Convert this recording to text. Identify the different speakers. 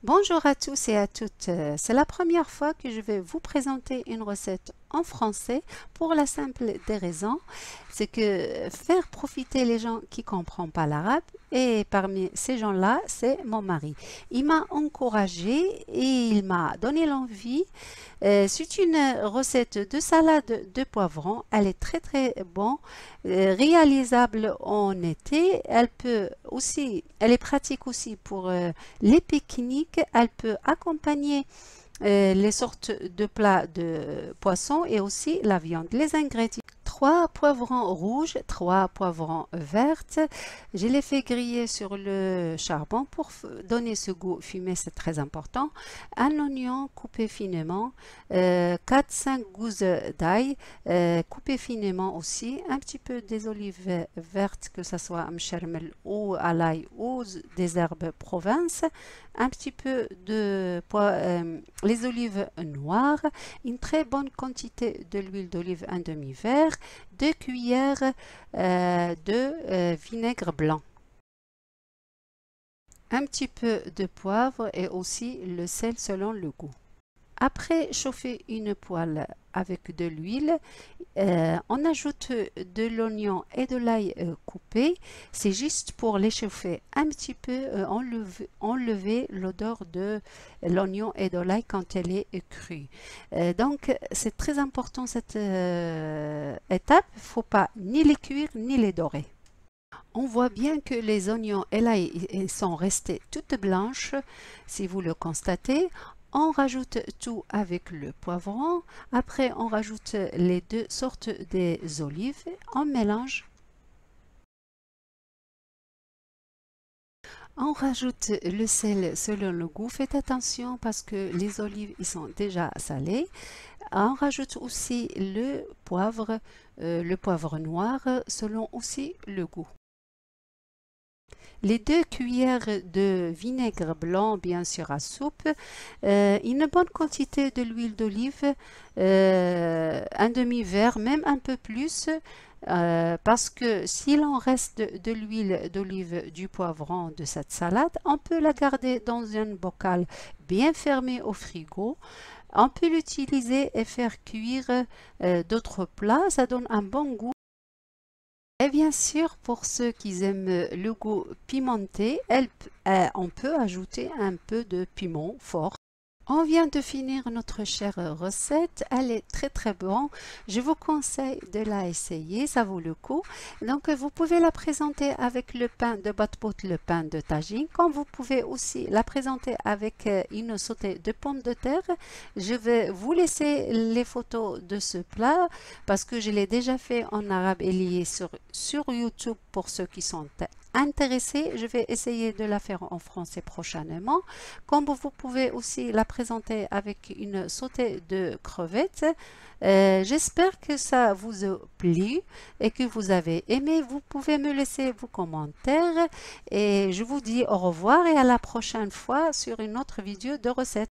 Speaker 1: Bonjour à tous et à toutes. C'est la première fois que je vais vous présenter une recette en français pour la simple des raisons, c'est que faire profiter les gens qui ne comprennent pas l'arabe et parmi ces gens-là, c'est mon mari. Il m'a encouragée et il m'a donné l'envie. C'est une recette de salade de poivrons. Elle est très bonne, réalisable en été. Elle est pratique aussi pour les pique-niques. Elle peut accompagner les sortes de plats de poisson et aussi la viande. Les ingrédients: 3 poivrons rouges, 3 poivrons verts. Je les fais griller sur le charbon pour donner ce goût fumé, c'est très important. Un oignon coupé finement, 4-5 gousses d'ail coupées finement aussi. Un petit peu des olives vertes, que ce soit mchermel ou à l'ail ou des herbes Provence. Un petit peu de les olives noires, une très bonne quantité de l'huile d'olive, un demi-verre, 2 cuillères de vinaigre blanc, un petit peu de poivre et aussi le sel selon le goût. Après chauffer une poêle avec de l'huile, on ajoute de l'oignon et de l'ail coupé. C'est juste pour les chauffer un petit peu, enlever l'odeur de l'oignon et de l'ail quand elle est crue. Donc c'est très important cette étape. Il ne faut pas ni les cuire ni les dorer. On voit bien que les oignons et l'ail sont restés toutes blanches, si vous le constatez. On rajoute tout avec le poivron. Après, on rajoute les deux sortes des olives. On mélange. On rajoute le sel selon le goût. Faites attention parce que les olives ils sont déjà salées. On rajoute aussi le poivre noir selon aussi le goût. Les 2 cuillères de vinaigre blanc, bien sûr à soupe, une bonne quantité de l'huile d'olive, un demi-verre, même un peu plus, parce que s'il en reste de l'huile d'olive du poivron de cette salade, on peut la garder dans un bocal bien fermé au frigo. On peut l'utiliser et faire cuire d'autres plats, ça donne un bon goût. Et bien sûr, pour ceux qui aiment le goût pimenté, on peut ajouter un peu de piment fort. On vient de finir notre chère recette, elle est très bonne. Je vous conseille de la essayer, ça vaut le coup. Donc vous pouvez la présenter avec le pain de batpout, le pain de tagine, comme vous pouvez aussi la présenter avec une sautée de pommes de terre. Je vais vous laisser les photos de ce plat parce que je l'ai déjà fait en arabe et lié sur YouTube pour ceux qui sont intéressés. Je vais essayer de la faire en français prochainement. Comme vous pouvez aussi la présenter avec une sautée de crevettes. J'espère que ça vous a plu et que vous avez aimé. Vous pouvez me laisser vos commentaires et je vous dis au revoir et à la prochaine fois sur une autre vidéo de recette.